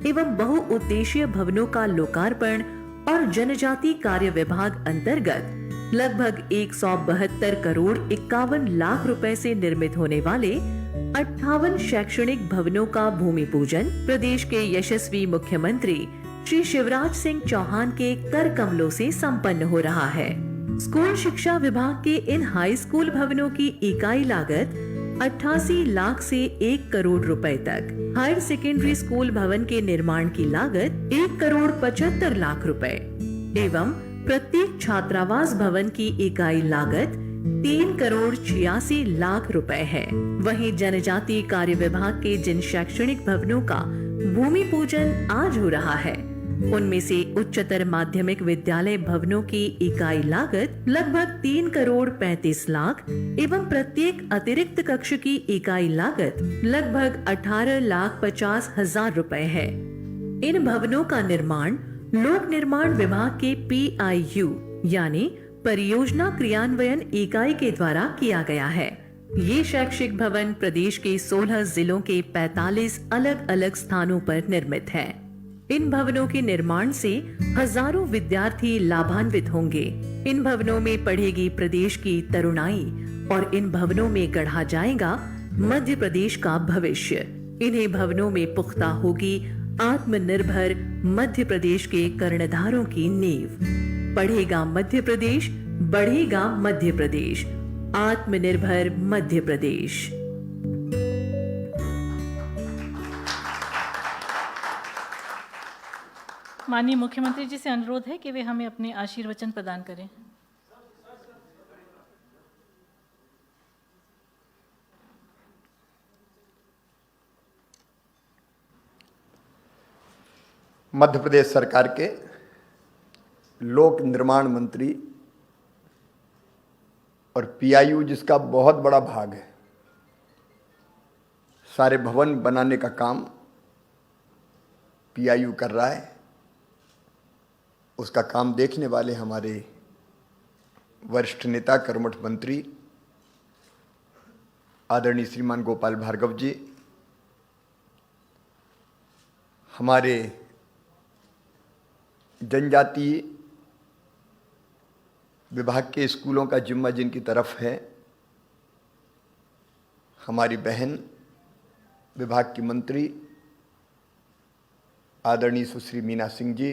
Speaker 6: एवं बहुउद्देशीय भवनों का लोकार्पण और जनजाति कार्य विभाग अंतर्गत लगभग 172 करोड़ 51 लाख रुपए से निर्मित होने वाले 58 शैक्षणिक भवनों का भूमि पूजन प्रदेश के यशस्वी मुख्यमंत्री श्री शिवराज सिंह चौहान के कर कमलों से संपन्न हो रहा है। स्कूल शिक्षा विभाग के इन हाई स्कूल भवनों की इकाई लागत 88 लाख से 1 करोड़ रुपए तक, हायर सेकेंडरी स्कूल भवन के निर्माण की लागत 1 करोड़ 75 लाख रुपए एवं प्रत्येक छात्रावास भवन की इकाई लागत 3 करोड़ 86 लाख रुपए है। वहीं जनजातीय कार्य विभाग के जिन शैक्षणिक भवनों का भूमि पूजन आज हो रहा है, उनमें से उच्चतर माध्यमिक विद्यालय भवनों की इकाई लागत लगभग 3 करोड़ 35 लाख एवं प्रत्येक अतिरिक्त कक्ष की इकाई लागत लगभग 18 लाख 50 हजार रुपए है। इन भवनों का निर्माण लोक निर्माण विभाग के PIU यानी परियोजना क्रियान्वयन इकाई के द्वारा किया गया है। ये शैक्षिक भवन प्रदेश के 16 जिलों के 45 अलग अलग स्थानों पर निर्मित है। इन भवनों के निर्माण से हजारों विद्यार्थी लाभान्वित होंगे। इन भवनों में पढ़ेगी प्रदेश की तरुणाई और इन भवनों में गढ़ा जाएगा मध्य प्रदेश का भविष्य। इन्हीं भवनों में पुख्ता होगी आत्मनिर्भर मध्य प्रदेश के कर्णधारों की नींव। पढ़ेगा मध्य प्रदेश, बढ़ेगा मध्य प्रदेश, आत्मनिर्भर मध्य प्रदेश।
Speaker 1: माननीय मुख्यमंत्री जी से अनुरोध है कि वे हमें अपने आशीर्वचन प्रदान करें।
Speaker 7: मध्य प्रदेश सरकार के लोक निर्माण मंत्री और PIU जिसका बहुत बड़ा भाग है, सारे भवन बनाने का काम PIU कर रहा है। उसका काम देखने वाले हमारे वरिष्ठ नेता कर्मठ मंत्री आदरणीय श्रीमान गोपाल भार्गव जी, हमारे जनजातीय विभाग के स्कूलों का जिम्मा जिनकी तरफ है, हमारी बहन विभाग की मंत्री आदरणीय सुश्री मीना सिंह जी,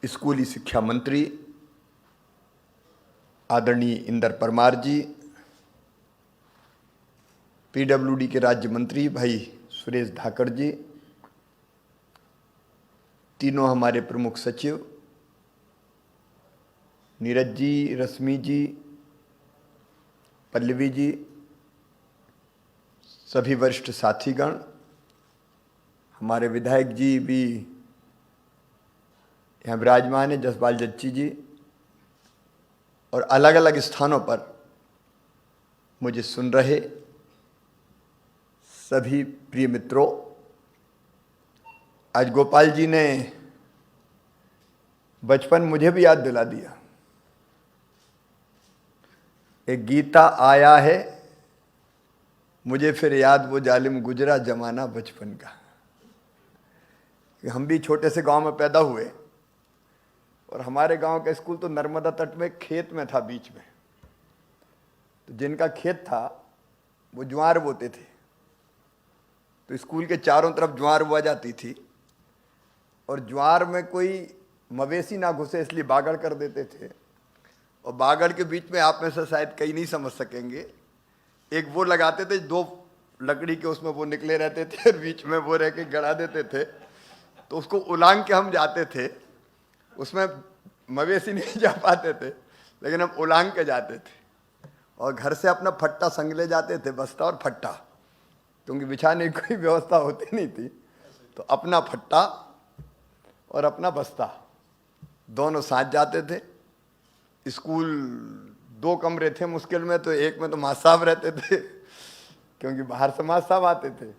Speaker 7: स्कूली शिक्षा मंत्री आदरणीय इंदर परमार जी, PWD के राज्य मंत्री भाई सुरेश धाकड़ जी, तीनों हमारे प्रमुख सचिव नीरज जी, रश्मि जी, पल्लवी जी, सभी वरिष्ठ साथीगण, हमारे विधायक जी भी यहाँ विराजमान है जसपाल जच्ची जी और अलग अलग स्थानों पर मुझे सुन रहे सभी प्रिय मित्रों, आज गोपाल जी ने बचपन मुझे भी याद दिला दिया। एक गीता आया है, मुझे फिर याद वो जालिम गुजरा जमाना बचपन का। कि हम भी छोटे से गांव में पैदा हुए और हमारे गांव का स्कूल तो नर्मदा तट में खेत में था बीच में। तो जिनका खेत था वो ज्वार बोते थे, तो स्कूल के चारों तरफ ज्वार बोआ जाती थी और ज्वार में कोई मवेशी ना घुसे इसलिए बागड़ कर देते थे। और बागड़ के बीच में आप में से शायद कई नहीं समझ सकेंगे, एक वो लगाते थे, दो लकड़ी के उसमें वो निकले रहते थे और बीच में वो रह के गड़ा देते थे। तो उसको उलांग के हम जाते थे, उसमें मवेशी नहीं जा पाते थे लेकिन हम उलांग के जाते थे और घर से अपना फट्टा संग ले जाते थे, बस्ता और फट्टा, क्योंकि बिछाने की कोई व्यवस्था होती नहीं थी। तो अपना फट्टा और अपना बस्ता दोनों साथ जाते थे। स्कूल 2 कमरे थे मुश्किल में, तो एक में तो माँ साहब रहते थे क्योंकि बाहर से माँ साहब आते थे।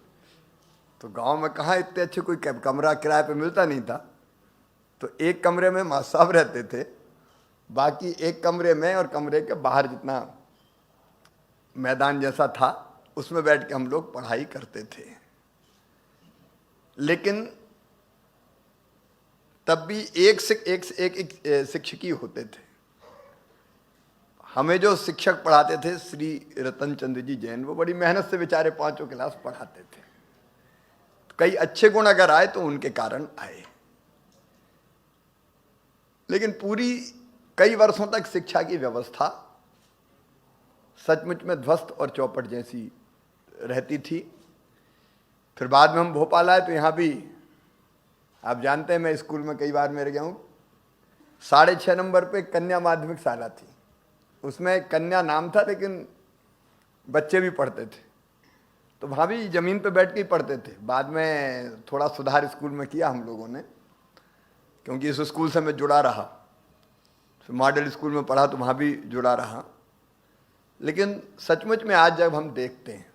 Speaker 7: तो गांव में कहाँ इतने अच्छे कोई कमरा किराए पे मिलता नहीं था, तो एक कमरे में माँ साहब रहते थे, बाकी एक कमरे में और कमरे के बाहर जितना मैदान जैसा था उसमें बैठ के हम लोग पढ़ाई करते थे। लेकिन तब भी एक शिक्षकी होते थे। हमें जो शिक्षक पढ़ाते थे श्री रतन चंद्र जी जैन, वो बड़ी मेहनत से बेचारे 5 क्लास पढ़ाते थे। तो कई अच्छे गुण अगर आए तो उनके कारण आए, लेकिन पूरी कई वर्षों तक शिक्षा की व्यवस्था सचमुच में ध्वस्त और चौपट जैसी रहती थी। फिर बाद में हम भोपाल आए तो यहाँ भी आप जानते हैं, मैं स्कूल में कई बार मेरे गया हूँ। 6.5 नंबर पे कन्या माध्यमिक शाला थी, उसमें कन्या नाम था लेकिन बच्चे भी पढ़ते थे। तो वहाँ भी ज़मीन पे बैठ के ही पढ़ते थे। बाद में थोड़ा सुधार स्कूल में किया हम लोगों ने, क्योंकि इस स्कूल से मैं जुड़ा रहा। तो मॉडल स्कूल में पढ़ा तो वहाँ भी जुड़ा रहा। लेकिन सचमुच में आज जब हम देखते हैं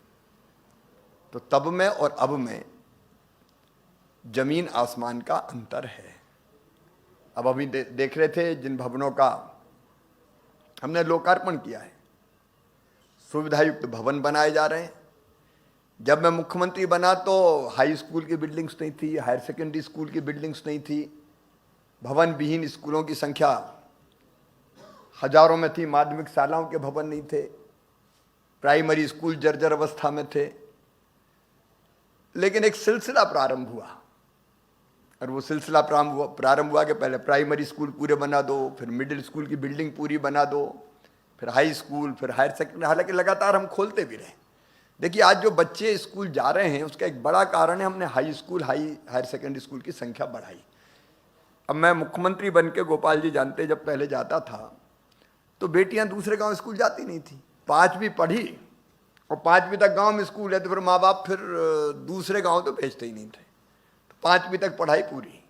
Speaker 7: तो तब में और अब में जमीन आसमान का अंतर है। अब अभी देख रहे थे जिन भवनों का हमने लोकार्पण किया है, सुविधायुक्त भवन बनाए जा रहे हैं। जब मैं मुख्यमंत्री बना तो हाई स्कूल की बिल्डिंग्स नहीं थी, हायर सेकेंडरी स्कूल की बिल्डिंग्स नहीं थी, भवन विहीन स्कूलों की संख्या हजारों में थी, माध्यमिक शालाओं के भवन नहीं थे, प्राइमरी स्कूल जर्जर अवस्था में थे। लेकिन एक सिलसिला प्रारंभ हुआ और वो सिलसिला प्रारंभ हुआ कि पहले प्राइमरी स्कूल पूरे बना दो, फिर मिडिल स्कूल की बिल्डिंग पूरी बना दो, फिर हाई स्कूल, फिर हायर सेकेंडरी। हालांकि लगातार हम खोलते भी रहे। देखिए आज जो बच्चे स्कूल जा रहे हैं उसका एक बड़ा कारण है हमने high school, higher secondary school की संख्या बढ़ाई। अब मैं मुख्यमंत्री बन के, गोपाल जी जानते, जब पहले जाता था तो बेटियां दूसरे गांव स्कूल जाती नहीं थी। 5वीं पढ़ी और 5वीं तक गांव में स्कूल है तो फिर माँ बाप फिर दूसरे गांव तो भेजते ही नहीं थे। 5वीं तक पढ़ाई पूरी,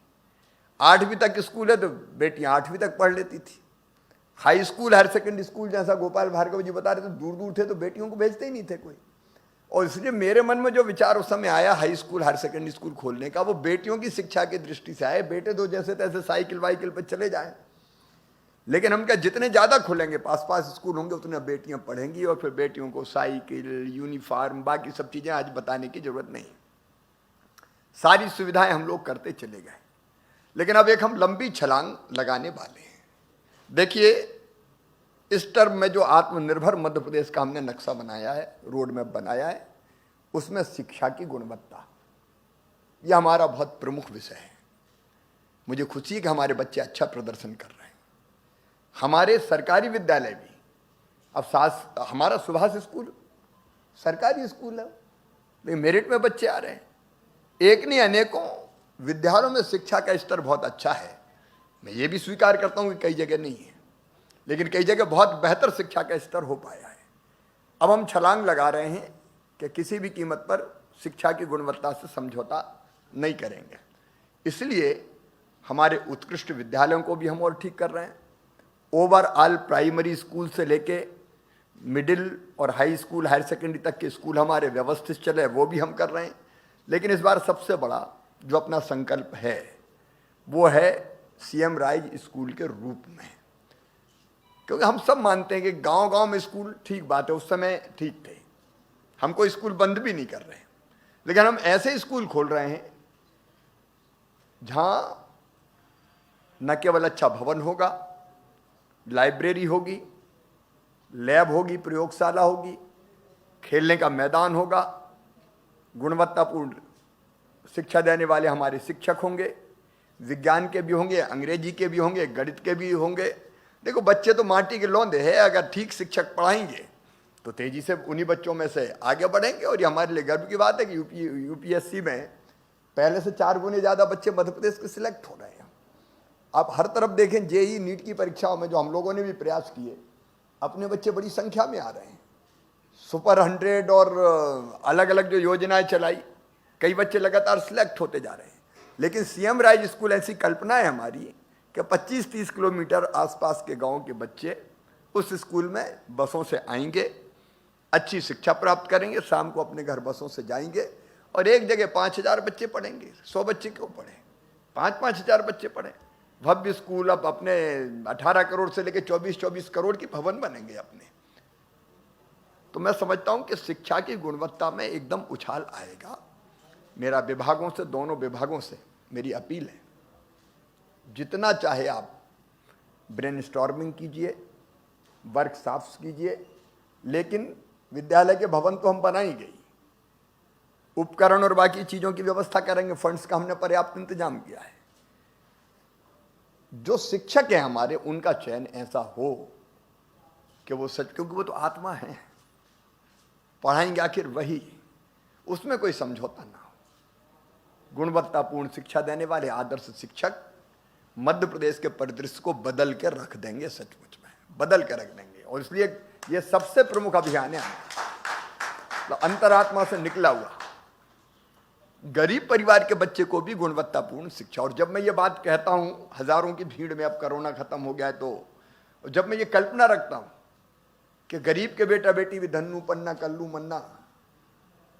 Speaker 7: 8वीं तक स्कूल है तो बेटियां 8वीं तक पढ़ लेती थी। High school, higher secondary school जैसा गोपाल भार्गव जी बता रहे थे, दूर दूर थे तो बेटियों को भेजते ही नहीं थे कोई। और इसलिए मेरे मन में जो विचार उस समय आया high school, higher secondary school खोलने का, वो बेटियों की शिक्षा की दृष्टि से आए। बेटे तो जैसे तैसे साइकिल वाइकिल पर चले जाएं, लेकिन हम क्या जितने ज़्यादा खोलेंगे, पास स्कूल होंगे, उतने बेटियां पढ़ेंगी और फिर बेटियों को साइकिल, यूनिफॉर्म, बाकी सब चीज़ें आज बताने की जरूरत नहीं। सारी सुविधाएं हम लोग करते चले गए। लेकिन अब एक हम लंबी छलांग लगाने वाले हैं। देखिए इस टर्म में जो आत्मनिर्भर मध्य प्रदेश का हमने नक्शा बनाया है, रोड मैप बनाया है, उसमें शिक्षा की गुणवत्ता यह हमारा बहुत प्रमुख विषय है। मुझे खुशी है कि हमारे बच्चे अच्छा प्रदर्शन कर रहे हैं। हमारे सरकारी विद्यालय भी, अब हमारा सुभाष स्कूल सरकारी स्कूल है, लेकिन मेरिट में बच्चे आ रहे हैं। एक नहीं अनेकों विद्यालयों में शिक्षा का स्तर बहुत अच्छा है। मैं ये भी स्वीकार करता हूँ कि कई जगह नहीं है, लेकिन कई जगह बहुत बेहतर शिक्षा का स्तर हो पाया है। अब हम छलांग लगा रहे हैं कि किसी भी कीमत पर शिक्षा की गुणवत्ता से समझौता नहीं करेंगे। इसलिए हमारे उत्कृष्ट विद्यालयों को भी हम और ठीक कर रहे हैं। ओवरऑल प्राइमरी स्कूल से लेके मिडिल और हाई स्कूल, हायर सेकेंडरी तक के स्कूल हमारे व्यवस्थित चले, वो भी हम कर रहे हैं। लेकिन इस बार सबसे बड़ा जो अपना संकल्प है वो है सीएम राइज स्कूल के रूप में, क्योंकि हम सब मानते हैं कि गांव-गांव में स्कूल ठीक बात है, उस समय ठीक थे, हम कोई स्कूल बंद भी नहीं कर रहे हैं, लेकिन हम ऐसे स्कूल खोल रहे हैं जहां न केवल अच्छा भवन होगा, लाइब्रेरी होगी, लैब होगी, प्रयोगशाला होगी, खेलने का मैदान होगा, गुणवत्तापूर्ण शिक्षा देने वाले हमारे शिक्षक होंगे, विज्ञान के भी होंगे, अंग्रेजी के भी होंगे, गणित के भी होंगे। देखो बच्चे तो माटी के लौंदे हैं, अगर ठीक शिक्षक पढ़ाएंगे तो तेजी से उन्हीं बच्चों में से आगे बढ़ेंगे। और ये हमारे लिए गर्व की बात है कि यूपीएससी में पहले से 4 गुने ज़्यादा बच्चे मध्य प्रदेश के सिलेक्ट हो रहे हैं। आप हर तरफ देखें, जेई नीट की परीक्षाओं में जो हम लोगों ने भी प्रयास किए, अपने बच्चे बड़ी संख्या में आ रहे हैं। सुपर 100 और अलग अलग जो योजनाएं चलाई, कई बच्चे लगातार सिलेक्ट होते जा रहे हैं। लेकिन सीएम राइज स्कूल ऐसी कल्पना है हमारी कि 25-30 किलोमीटर आसपास के गांव के बच्चे उस स्कूल में बसों से आएंगे, अच्छी शिक्षा प्राप्त करेंगे, शाम को अपने घर बसों से जाएंगे और एक जगह 5000 बच्चे पढ़ेंगे। 100 बच्चे क्यों पढ़े, 5-5 हजार बच्चे पढ़े। भव्य स्कूल अब अपने 18 करोड़ से लेकर 24-24 करोड़ की भवन बनेंगे अपने। तो मैं समझता हूं कि शिक्षा की गुणवत्ता में एकदम उछाल आएगा। मेरा विभागों से, दोनों विभागों से मेरी अपील है, जितना चाहे आप ब्रेनस्टॉर्मिंग कीजिए, वर्कशॉप्स कीजिए, लेकिन विद्यालय के भवन तो हम बनाएंगे ही, उपकरण और बाकी चीजों की व्यवस्था करेंगे, फंड्स का हमने पर्याप्त इंतजाम किया है। जो शिक्षक हैं हमारे, उनका चयन ऐसा हो कि वो सच, क्योंकि वो तो आत्मा है, पढ़ाएंगे आखिर वही, उसमें कोई समझौता ना हो। गुणवत्तापूर्ण शिक्षा देने वाले आदर्श शिक्षक मध्य प्रदेश के परिदृश्य को बदल के रख देंगे, सचमुच में बदल के रख देंगे। और इसलिए ये सबसे प्रमुख अभियान है, तो अंतरात्मा से निकला हुआ गरीब परिवार के बच्चे को भी गुणवत्तापूर्ण शिक्षा। और जब मैं ये बात कहता हूं, हजारों की भीड़ में, अब कोरोना खत्म हो गया है, तो जब मैं ये कल्पना रखता हूं कि गरीब के बेटा बेटी भी धन्नू पन्ना कल्लू मन्ना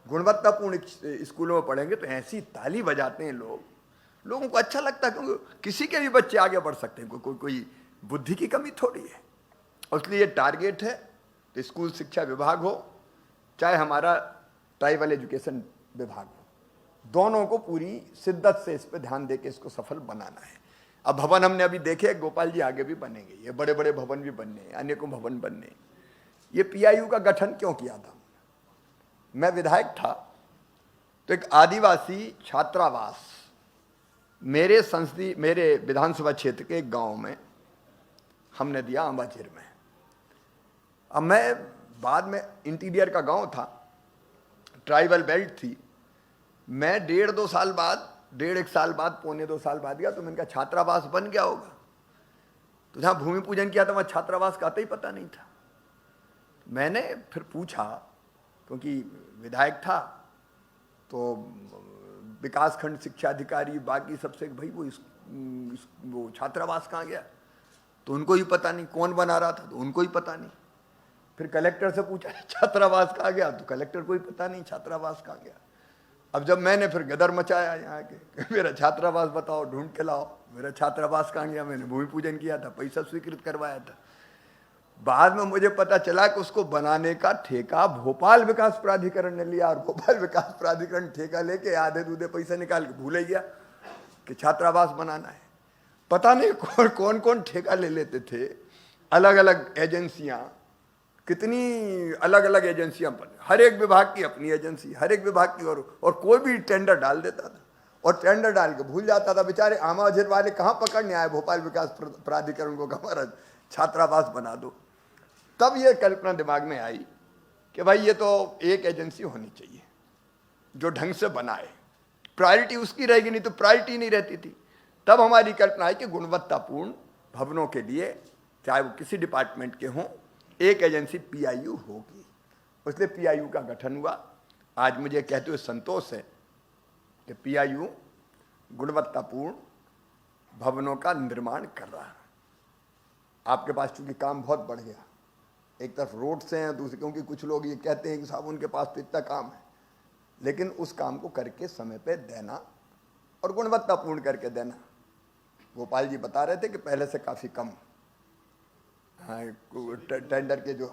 Speaker 7: गुणवत्तापूर्ण स्कूलों में पढ़ेंगे, तो ऐसी ताली बजाते हैं लोगों को अच्छा लगता है, क्योंकि किसी के भी बच्चे आगे बढ़ सकते हैं, कोई बुद्धि की कमी थोड़ी है। और इसलिए टारगेट है, तो स्कूल शिक्षा विभाग हो चाहे हमारा ट्राइबल एजुकेशन विभाग हो, दोनों को पूरी शिद्दत से इस पर ध्यान देकर इसको सफल बनाना है। अब भवन हमने अभी देखे, गोपाल जी आगे भी बनेंगे, ये बड़े बड़े भवन भी बनने, अनेकों भवन बनने। ये पीआईयू का गठन क्यों किया था? मैं विधायक था तो एक आदिवासी छात्रावास मेरे विधानसभा क्षेत्र के एक गांव में हमने दिया, अंबाझीर में। अब मैं बाद में, इंटीरियर का गांव था, ट्राइबल बेल्ट थी, मैं 1.5 साल बाद, पौने 2 साल बाद गया, तो मैंने कहा छात्रावास बन गया होगा। तो जहाँ भूमि पूजन किया था वहाँ छात्रावास का आता ही पता नहीं था। मैंने फिर पूछा, क्योंकि विधायक था, तो विकासखंड शिक्षा अधिकारी बाकी सबसे, भाई वो छात्रावास कहाँ गया? तो उनको ही पता नहीं, कौन बना रहा था तो उनको ही पता नहीं। फिर कलेक्टर से पूछा छात्रावास कहाँ गया, तो कलेक्टर को ही पता नहीं छात्रावास कहाँ गया। अब जब मैंने फिर गदर मचाया यहाँ के, मेरा छात्रावास बताओ, ढूंढ के लाओ, मेरा छात्रावास कहाँ गया? मैंने भूमि पूजन किया था, पैसा स्वीकृत करवाया था। बाद में मुझे पता चला कि उसको बनाने का ठेका भोपाल विकास प्राधिकरण ने लिया, और भोपाल विकास प्राधिकरण ठेका लेके आधे दूधे पैसे निकाल के भूल ही गया कि छात्रावास बनाना है। पता नहीं कौन कौन ठेका ले लेते थे, अलग अलग एजेंसियां, कितनी अलग अलग एजेंसियां बने, हर एक विभाग की अपनी एजेंसी, हर एक विभाग की, और कोई भी टेंडर डाल देता था और टेंडर डाल के भूल जाता था। बेचारे आमाझर वाले कहाँ पकड़ने आए भोपाल विकास प्राधिकरण को, हमारा छात्रावास बना दो। तब ये कल्पना दिमाग में आई कि भाई ये तो एक एजेंसी होनी चाहिए जो ढंग से बनाए, प्रायोरिटी उसकी रहेगी, नहीं तो प्रायोरिटी नहीं रहती थी। तब हमारी कल्पना है कि गुणवत्तापूर्ण भवनों के लिए, चाहे वो किसी डिपार्टमेंट के हों, एक एजेंसी पीआईयू होगी। इसलिए पीआईयू का गठन हुआ। आज मुझे कहते हुए संतोष है कि पीआईयू गुणवत्तापूर्ण भवनों का निर्माण कर रहा है। आपके पास चूंकि काम बहुत बढ़ गया, एक तरफ रोड से हैं, दूसरी क्योंकि कुछ लोग ये कहते हैं कि साहब उनके पास तो इतना काम है, लेकिन उस काम को करके समय पे देना और गुणवत्तापूर्ण करके देना। गोपाल जी बता रहे थे कि पहले से काफ़ी कम टेंडर के जो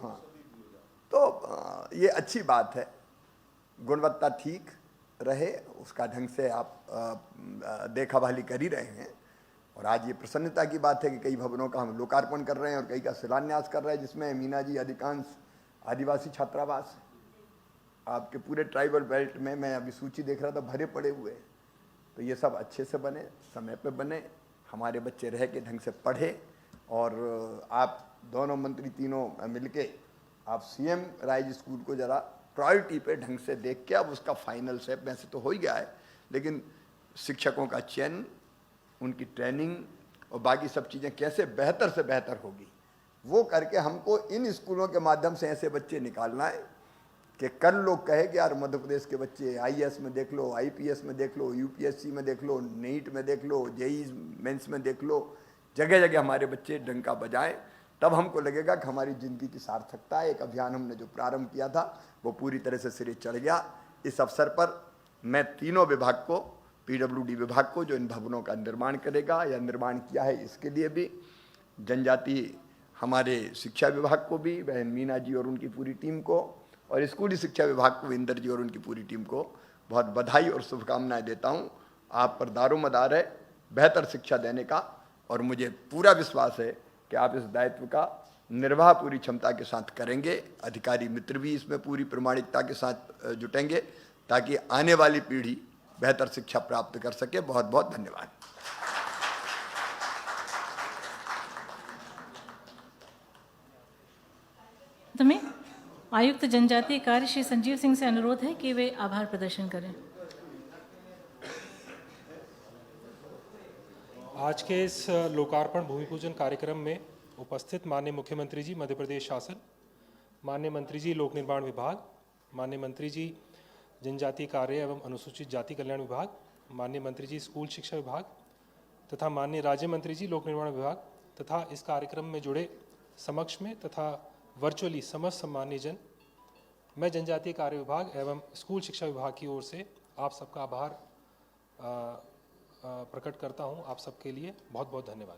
Speaker 7: तो ये अच्छी बात है। गुणवत्ता ठीक रहे, उसका ढंग से आप देखा भाली कर ही रहे हैं। और आज ये प्रसन्नता की बात है कि कई भवनों का हम लोकार्पण कर रहे हैं और कई का शिलान्यास कर रहे हैं, जिसमें मीना जी अधिकांश आदिवासी छात्रावास है। आपके पूरे ट्राइबल बेल्ट में मैं अभी सूची देख रहा था, भरे पड़े हुए। तो ये सब अच्छे से बने, समय पे बने, हमारे बच्चे रह के ढंग से पढ़े। और आप दोनों मंत्री तीनों मिलके आप सीएम राइज स्कूल को जरा प्रायोरिटी पे ढंग से देख के, अब उसका फाइनल स्टेप वैसे तो हो ही गया है, लेकिन शिक्षकों का चयन, उनकी ट्रेनिंग और बाकी सब चीज़ें कैसे बेहतर से बेहतर होगी, वो करके हमको इन स्कूलों के माध्यम से ऐसे बच्चे निकालना है कि कल लोग कहे कि यार मध्य प्रदेश के बच्चे आईएएस में देख लो, आईपीएस में देख लो, यूपीएससी में देख लो, नीट में देख लो, जेईई मेंस में देख लो, जगह जगह हमारे बच्चे डंका बजाएं। तब हमको लगेगा कि हमारी ज़िंदगी की सार्थकता है। एक अभियान हमने जो प्रारंभ किया था वो पूरी तरह से सिरे चढ़ गया। इस अवसर पर मैं तीनों विभाग को, पीडब्ल्यूडी विभाग को जो इन भवनों का निर्माण करेगा या निर्माण किया है, इसके लिए भी, जनजातीय हमारे शिक्षा विभाग को भी, बहन मीना जी और उनकी पूरी टीम को, और स्कूली शिक्षा विभाग को इंदर जी और उनकी पूरी टीम को बहुत बधाई और शुभकामनाएं देता हूं। आप पर दारोमदार है बेहतर शिक्षा देने का, और मुझे पूरा विश्वास है कि आप इस दायित्व का निर्वाह पूरी क्षमता के साथ करेंगे। अधिकारी मित्र भी इसमें पूरी प्रामाणिकता के साथ जुटेंगे ताकि आने वाली पीढ़ी बेहतर शिक्षा प्राप्त कर सके। बहुत बहुत धन्यवाद।
Speaker 1: तुम्हें आयुक्त जनजातीय कार्य श्री संजीव सिंह से अनुरोध है कि वे आभार प्रदर्शन करें।
Speaker 8: आज के इस लोकार्पण भूमि पूजन कार्यक्रम में उपस्थित माननीय मुख्यमंत्री जी मध्य प्रदेश शासन, माननीय मंत्री जी लोक निर्माण विभाग, माननीय मंत्री जी जनजातीय कार्य एवं अनुसूचित जाति कल्याण विभाग, माननीय मंत्री जी स्कूल शिक्षा विभाग तथा माननीय राज्य मंत्री जी लोक निर्माण विभाग तथा इस कार्यक्रम में जुड़े समक्ष में तथा वर्चुअली समस्त सम्मानीय जन, मैं जनजातीय कार्य विभाग एवं स्कूल शिक्षा विभाग की ओर से आप सबका आभार प्रकट करता हूं। आप सबके लिए बहुत बहुत धन्यवाद।